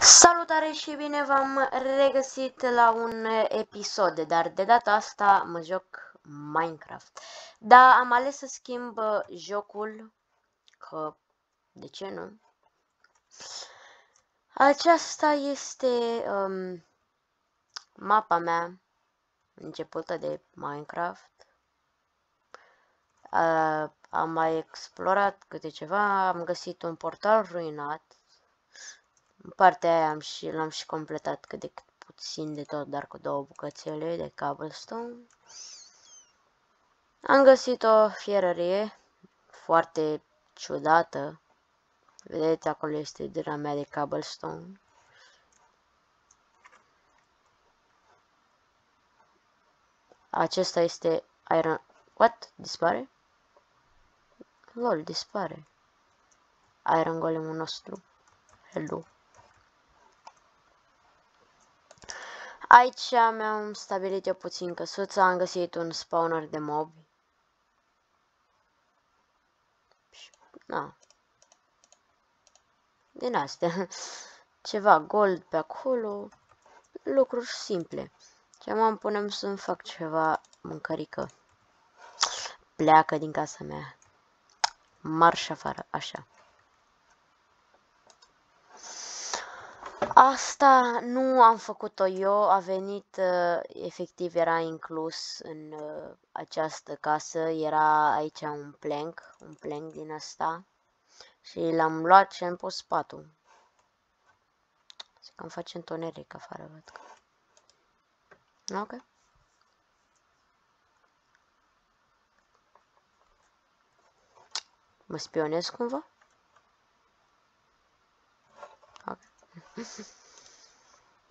Salutare și bine v-am regăsit la un episod, dar de data asta mă joc Minecraft. Da, am ales să schimb jocul, că de ce nu? Aceasta este mapa mea începută de Minecraft. Am mai explorat câte ceva, am găsit un portal ruinat. În partea aia l-am și completat cât de cât puțin de tot, dar cu două bucățele de cobblestone. Am găsit o fierărie foarte ciudată. Vedeți, acolo este dira mea de cobblestone. Acesta este iron... What? Dispare? Lol, dispare. Iron golemul nostru. Hello. Aici mi-am stabilit eu puțin căsuța, am găsit un spawner de mobi. Na. Din astea. Ceva gold pe acolo. Lucruri simple. Ce mă punem să-mi fac ceva mâncărică. Pleacă din casa mea. Marș afară, așa. Asta nu am făcut-o eu, a venit, efectiv era inclus în această casă, era aici un plank din asta și l-am luat și am pus patul. Zic că îmi face întuneric afară, văd că. Ok. Mă spionez cumva? Ok.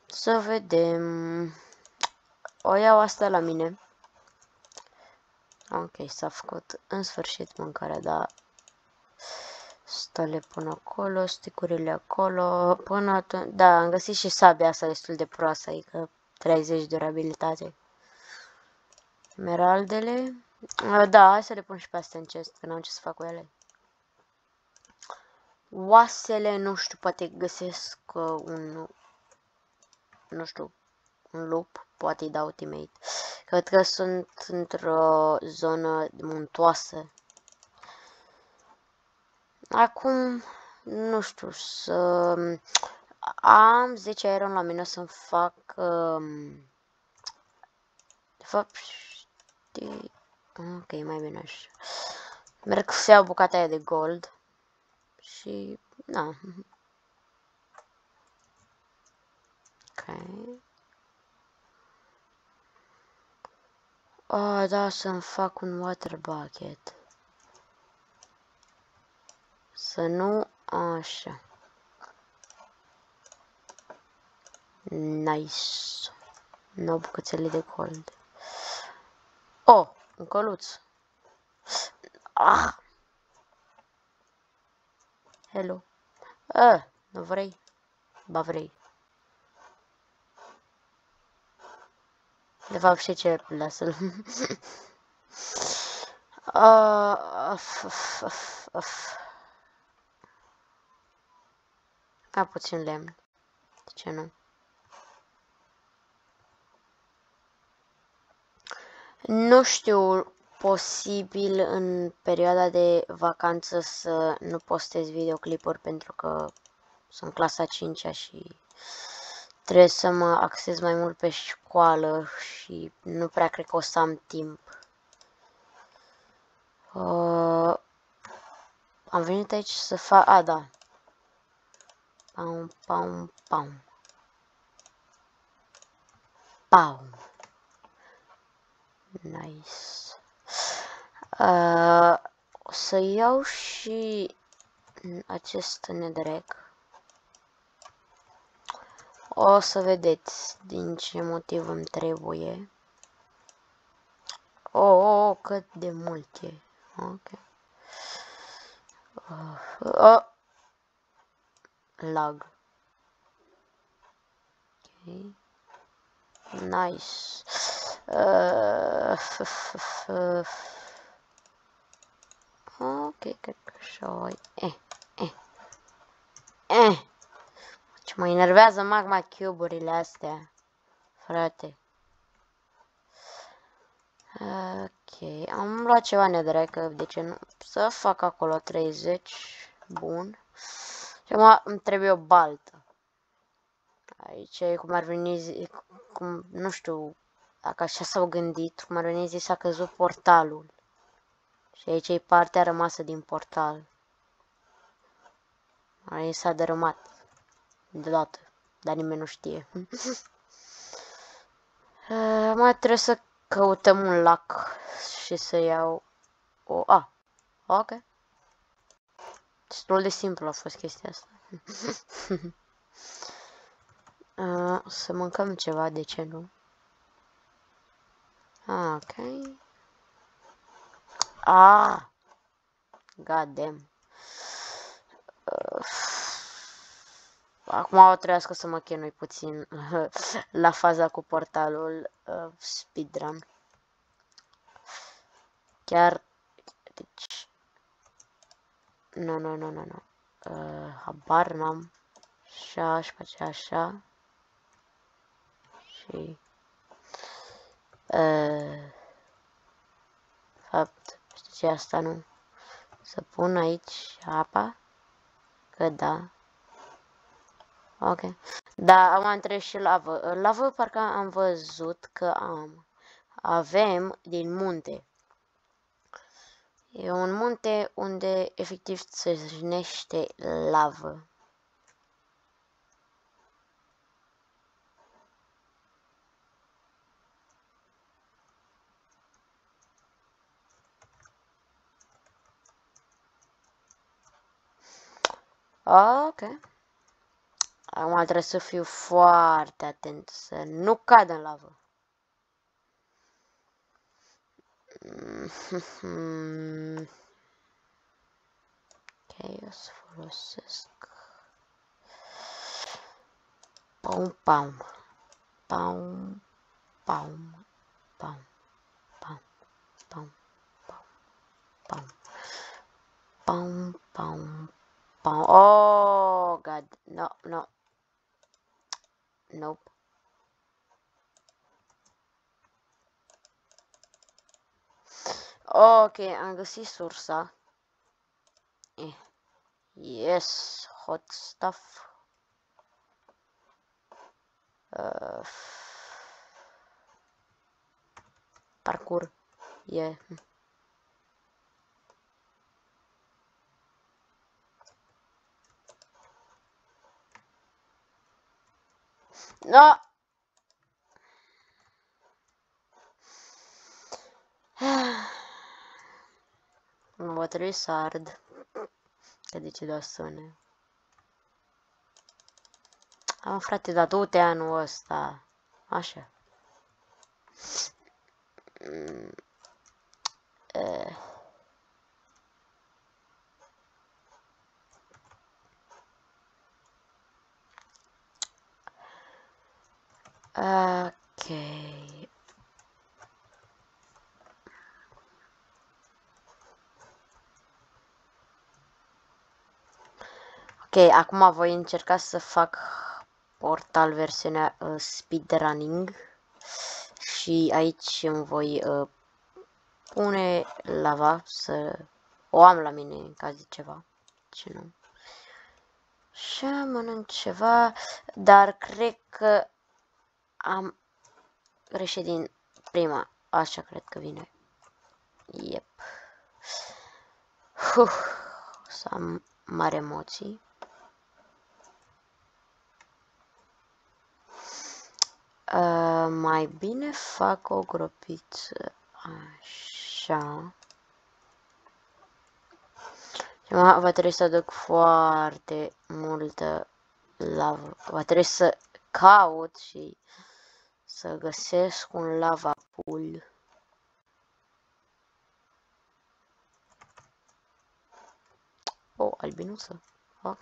Să vedem. O iau asta la mine. Ok, s-a făcut în sfârșit mâncarea, dar stole până acolo, sticurile acolo, până atunci, da, am găsit și sabia asta destul de proastă, adică 30 durabilitate. Emeraldele, da, hai să le pun și pe astea în chest, că n-am ce să fac cu ele. Oasele, nu știu, poate găsesc nu știu, un lup, poate îi dau ultimate. Cred că sunt într-o zonă muntoasă. Acum, nu știu, am 10 iron la mine să-mi fac, de fapt, știi, ok, mai bine așa. Merg să iau bucata aia de gold și, na. Ok. Oh, da, să-mi fac un water bucket. Să nu, așa. Nice. 9 bucățele de gold. Oh, un căluț. Ah! Hello. Nu vrei? Ba vrei. De fapt, știi ce? Lasă-l. Ca puțin lemn. De ce nu? Nu știu, posibil în perioada de vacanță să nu postez videoclipuri pentru că sunt clasa 5-a și trebuie să mă axez mai mult pe școală și nu prea cred că o să am timp. Am venit aici să fac... A, da. Pam, pam, pam. Pam. Nice. O să iau și acest netherrack. O să vedeți din ce motiv îmi trebuie. Oh, cât de mult e. Ok. Lag. Ok. Nice. Ok, cred că așa o... Ce Și mă enervează magma cube-urile astea, frate. Ok, am luat ceva netherrack, de ce nu? Să fac acolo 30, bun. Și acum îmi trebuie o baltă. Aici e cum ar veni, cum, nu știu, dacă așa s-au gândit, cum ar veni zis, s-a căzut portalul. Și aici e partea rămasă din portal. Aici s-a dărâmat. Deodată. Dar nimeni nu știe. Mai trebuie să căutăm un lac și să iau o... Ok. Destul de simplu a fost chestia asta. Să mâncăm ceva, de ce nu? Ok. God damn. Acum o trebuiască să mă chinui puțin la faza cu portalul speedrun. Chiar, deci... Nu. Habar n-am. Așa, aș face așa. Și... fapt, știi ce, asta nu. Să pun aici apa. Că da. Ok. Da, am întrebat și lavă. Lavă parcă am văzut că avem din munte. E un munte unde efectiv se jnește lavă. Ok. Acum trebuie să fiu foarte atent să nu cad în lavă. Ok, o să folosesc. Paum, paum. Paum, paum, paum, paum, paum, paum, paum, paum, paum. Oh, God, no. Nope. Ok, am găsit sursa. Yes, hot stuff. Parkour. Yeah. No! Nu va trebui să ard. Că de ce da sune? Am frate, dar du-te anul ăsta. Așa. Ok. Ok, acum voi încerca să fac portal versiunea speedrunning și aici îmi voi pune lava să o am la mine în caz de ceva. Ce nu? Și mănânc ceva, dar cred că am greșit din prima. Așa cred că vine. Yep. Să am mari emoții. Mai bine fac o gropiță. Așa. Va trebui să aduc foarte multă lavă. Va trebui să caut și să găsesc un lava pool. Oh, albinuță. Ok.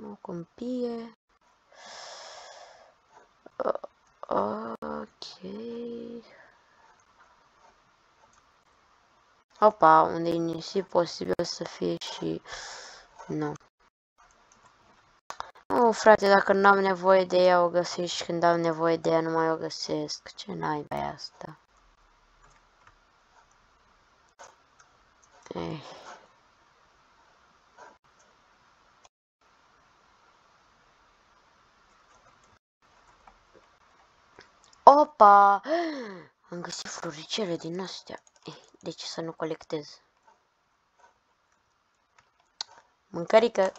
O câmpie. Ok. Opa, unde e nisip posibil să fie și Nu. Nu, frate, dacă n-am nevoie de ea, o găsesc și când am nevoie de ea, nu mai o găsesc. Ce naiba e asta? Eh. Opa! Am găsit floricele din astea. De ce să nu colectez? Mâncărică!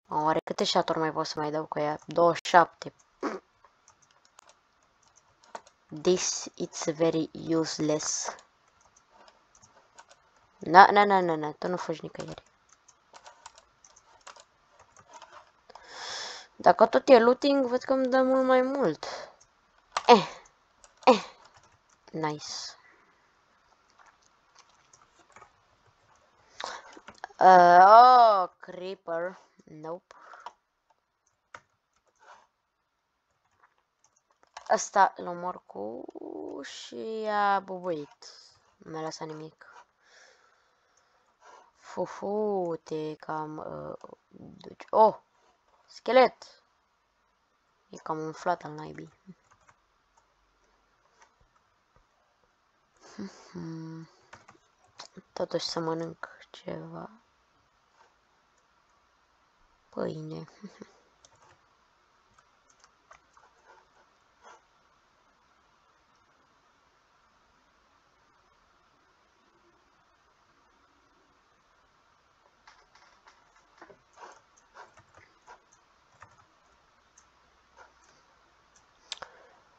Oare câte șaturi mai pot să mai dau cu ea? 27. This it's very useless. Na, tu nu fugi nicăieri. Dacă tot e looting, văd că îmi dă mult mai mult. Nice. Oh, creeper. Nope. Asta îl omor cu și a bubuit. Nu mi-a lăsat nimic. Fufu, te cam... duci. Oh! Schelet! E cam umflat al naibii. Totuși să mănânc ceva. Pâine.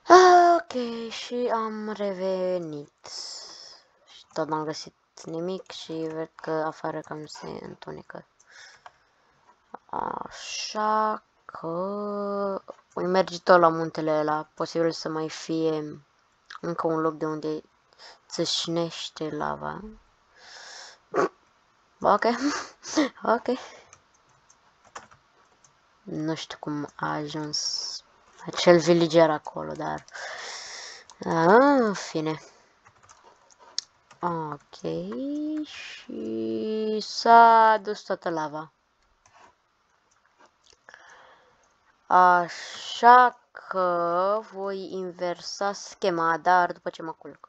Ok, și am revenit. Și tot n-am găsit nimic și văd că afară cam se întunecă. Așa că... voi merge tot la muntele ăla. Posibil să mai fie încă un loc de unde țâșnește lava. Ok. Ok. Nu știu cum a ajuns acel villager acolo, dar... fine. Ok. Și s-a dus toată lava. Așa că voi inversa schema, dar după ce mă culc.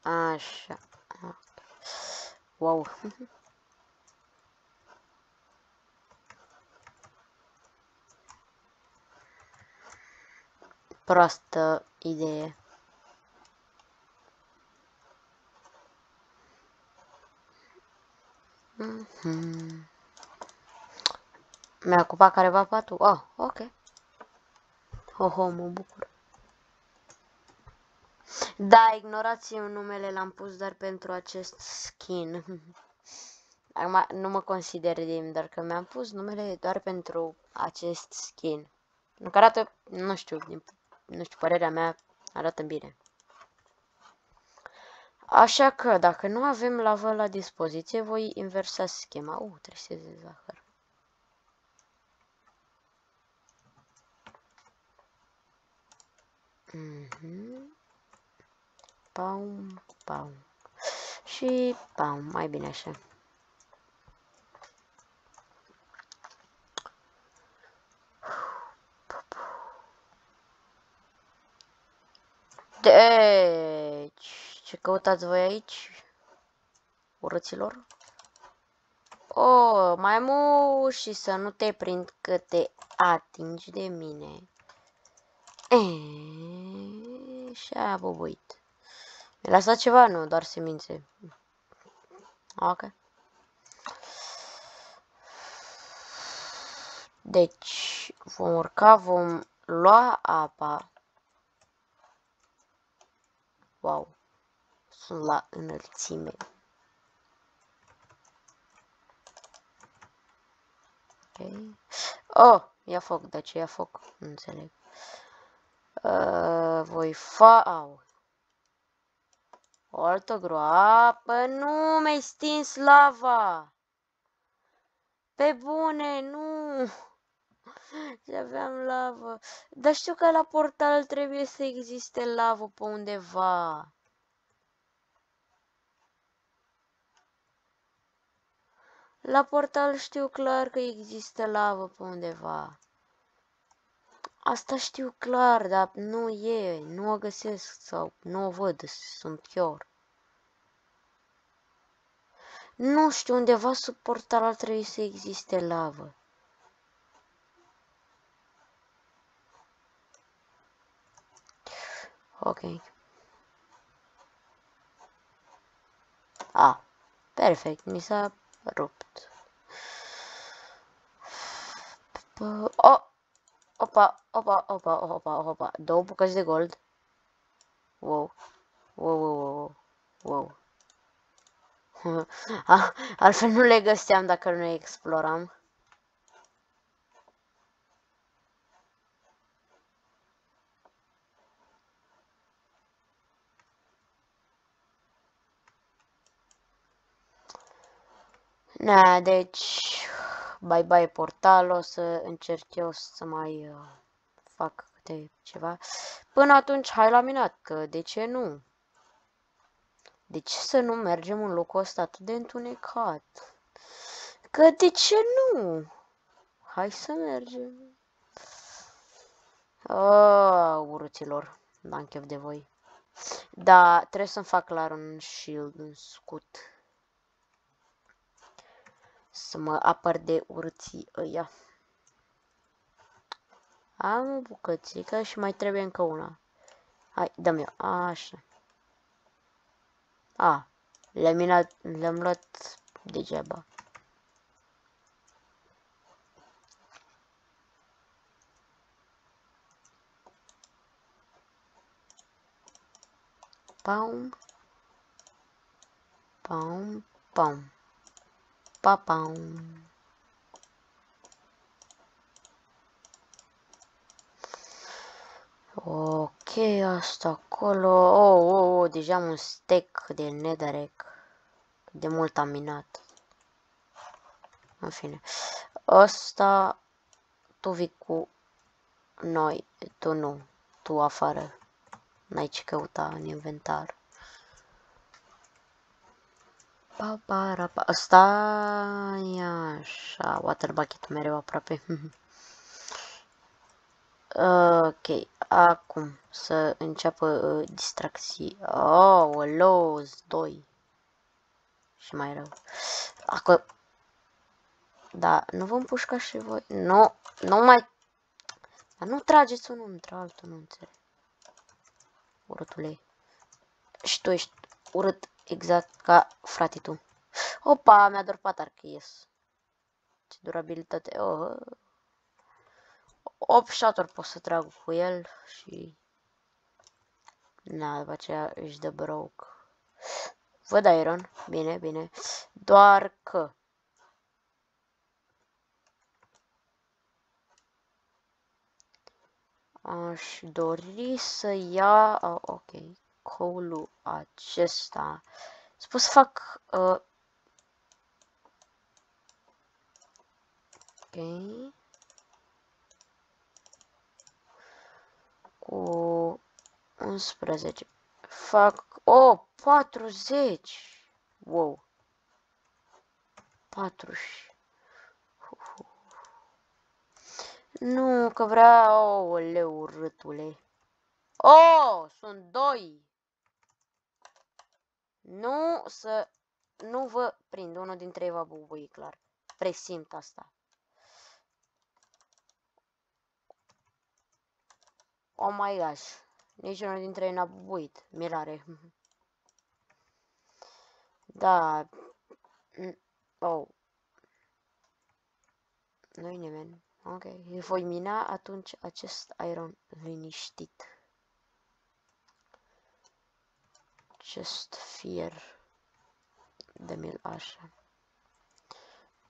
Așa. Wow. Proastă idee. Mi-a ocupat careva patul? Oh, ok. Ho, mă bucur. Da, ignorați numele, l-am pus doar pentru acest skin. Acum nu mă consider dim, dar că mi-am pus numele doar pentru acest skin. Nu că arată, nu știu, părerea mea arată bine. Așa că, dacă nu avem lavă la dispoziție, voi inversa schema. Trebuie să zahăr. Paum, paum. Și paum, mai bine așa. Deci, ce căutați voi aici, urăților? Oh, mai mult și să nu te prind că te atingi de mine. Și-a bubuit. Mi-a lăsat ceva? Nu, doar semințe. Ok. Deci, vom urca, vom lua apa. Wow. Sunt la înălțime. Ok. Oh, ia foc, de ce ia foc? Nu înțeleg. Voi au. O altă groapă. Nu, mi-ai stins lava. Pe bune, nu. Și aveam lavă. Dar știu că la portal trebuie să existe lavă pe undeva. La portal știu clar că există lavă pe undeva. Asta știu clar, dar nu e, nu o găsesc sau nu o văd, sunt chior. Nu știu, undeva sub portal ar trebui să existe lavă. Ok. Perfect, mi s-a rupt. Oh! Opa. 2 bucăți de gold. Wow. Altfel nu le găseam dacă nu exploram. Na, deci bye portal, o să încerc eu să mai fac câte ceva. Până atunci, hai la minat, că de ce nu? De ce să nu mergem în locul ăsta atât de întunecat? Că de ce nu? Hai să mergem. Urâților, n-am chef de voi. Da, trebuie să-mi fac clar un shield, un scut. Să mă apăr de urâții ăia. Am o bucățică și mai trebuie încă una. Hai, dă-mi eu. Așa. Le-am luat degeaba. Pam. Pa-pam. Ok, asta acolo. Deja am un stack de netherrack. De mult am minat. În fine. Asta tu vii cu noi. Tu nu. Tu afară. N-ai ce căuta în inventar. Asta e așa. Water bucket mereu aproape. Ok, acum să înceapă distracții. Hello, 2. Și mai rău. Acum. Da, nu vă împușca și voi. Nu mai. Dar nu trageți unul între altul, nu înțeleg. Urâtule. Și tu ești urât exact ca frate tu. Opa, mi-a dorpat Archees. Ce durabilitate. 8 shot-uri pot să trag cu el și... Na, după aceea își dă broke. Văd iron. Bine. Doar că... Aș dori să ia... ok. Coal-ul acesta. Să pot să fac... ok. Cu 11. Fac... 40! Wow. 40. Nu, că vreau... Oleu, urâtule. Sunt 2! Nu vă prind. Unul dintre ei va bubui, clar. Presimt asta. Oh my gosh. Nici unul dintre ei n-a bubuit. Mirare. Da. Nu-i nimeni. Ok. Voi mina atunci acest iron liniștit. Acest fier. Dă-mi-l așa.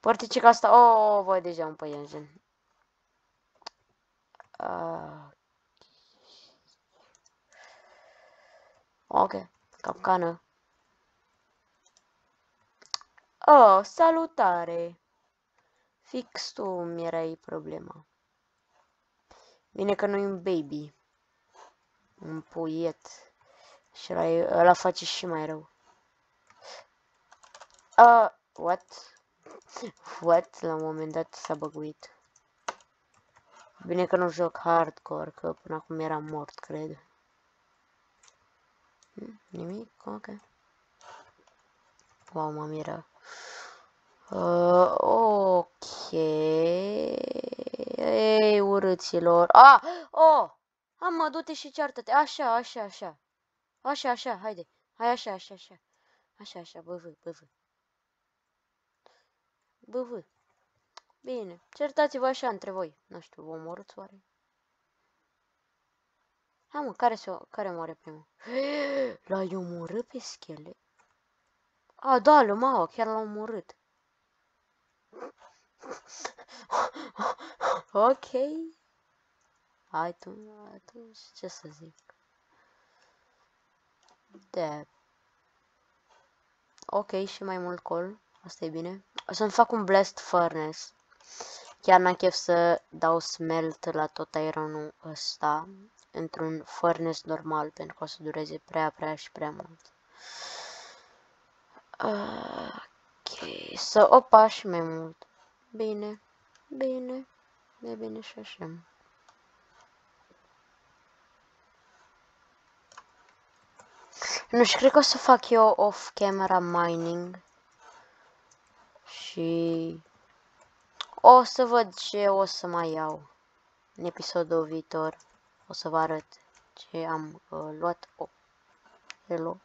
Părticica asta. Voi deja un păianjen. Ok. Capcană. Salutare. Fix tu mi erai problema. Bine că nu e un baby. Un puiet. Și ăla face și mai rău. What? What? La un moment dat s-a băguit. Bine că nu joc hardcore, că până acum eram mort, cred. Nimic? Ok. Wow, mă miră. Ok. Ei, urâților. Oh! Mă, du-te și ceartă-te. Așa, așa, așa. Așa, așa, haide. Hai, așa, așa, așa. Așa, așa, băvă, băvă. Băvă. Bine, certați-vă așa între voi. Nu știu, vă omorâți oare? Hai mă, care moare primul? L-ai omorât pe schelet? Da, lumea, chiar l-a omorât. Ok. Hai tu, atunci, ce să zic? Da. Ok, și mai mult col. Asta e bine. O să-mi fac un blast furnace. Chiar n-am chef să dau smelt la tot ironul ăsta într-un furnace normal, pentru că o să dureze prea și prea mult. Ok, să opa și mai mult. Bine, bine, e bine și așa. Nu știu, cred că o să fac eu off-camera mining. Și o să văd ce o să mai iau în episodul viitor. O să vă arăt ce am luat. Hello.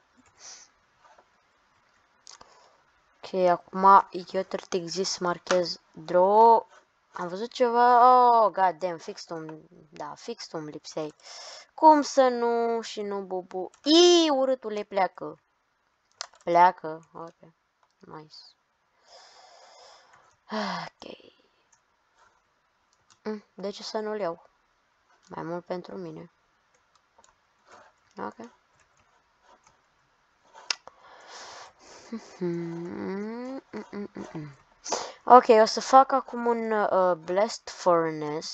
Ok, acum eu trebuie să marchez draw. Am văzut ceva. Oh, god damn, fix tu îmi lipseai. Cum să nu și nu bubu. Ii, urâtule, pleacă. Pleacă, ok. Nice. Ok. De ce să nu-l iau? Mai mult pentru mine. Ok. Ok, o să fac acum un blast furnace.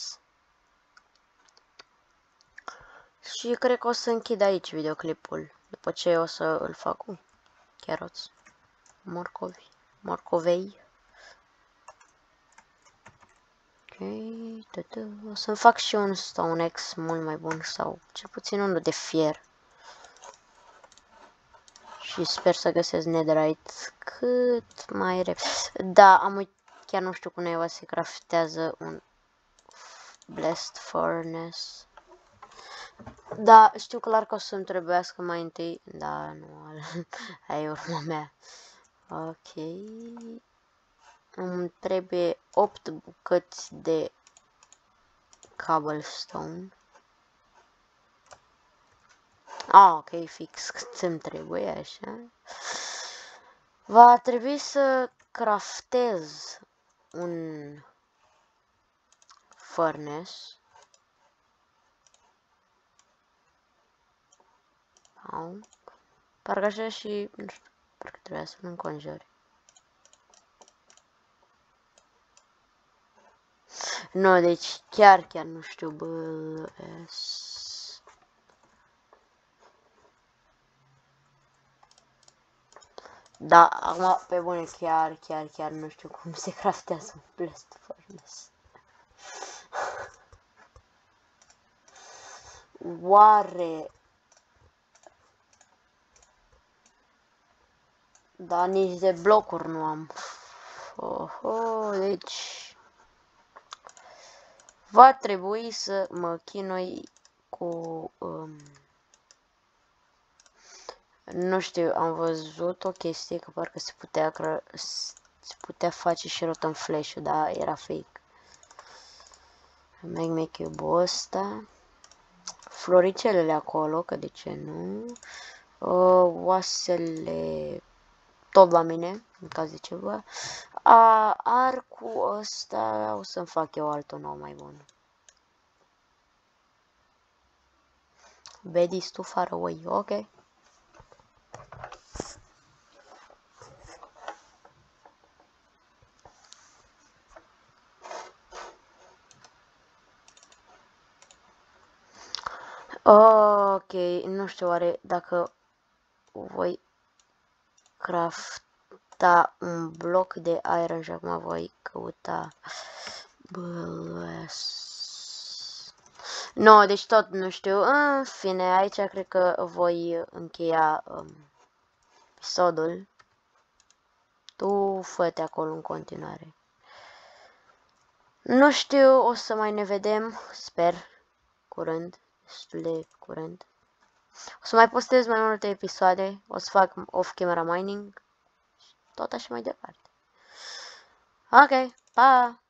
Și cred că o să închid aici videoclipul. După ce o să îl fac cu caroți. Morcovei. Ok, o să-mi fac și un Stone Axe mult mai bun sau cel puțin unul de fier. Și sper să găsesc netherite cât mai repede. Da, chiar nu știu cum naiba se craftează un blast furnace. Da, știu clar că o să-mi trebuiască mai întâi. Da, nu, aia e urma mea. Ok. Îmi trebuie 8 bucăți de cobblestone. Ok, fix cât îmi trebuie, așa. Va trebui să craftez un furnace. Parcă așa și, nu știu, parcă trebuia să-l înconjuri. Nu, deci chiar nu știu, bă. Da, acum pe bune chiar nu știu cum se craftează un blast furnace. Oare? Da, nici de blocuri nu am. Deci va trebui să mă chinui cu nu știu, am văzut o chestie că parcă se putea face și rotom flash-ul, dar era fake. Magma cube-ul ăsta. Floricelele acolo, că de ce nu? Oasele tot la mine, în caz de ceva. Arcul ăsta o să-mi fac eu altul nou mai bun. Betty is too far away, ok. nu știu oare dacă voi crafta un bloc de iron și acum voi căuta. No, deci tot nu știu. În fine, aici cred că voi încheia episodul. Tu fă-te acolo în continuare. Nu știu, o să mai ne vedem, sper, curând, destul de curând. O să mai postez mai multe episoade, o să fac off-camera mining și tot așa mai departe. Ok, pa!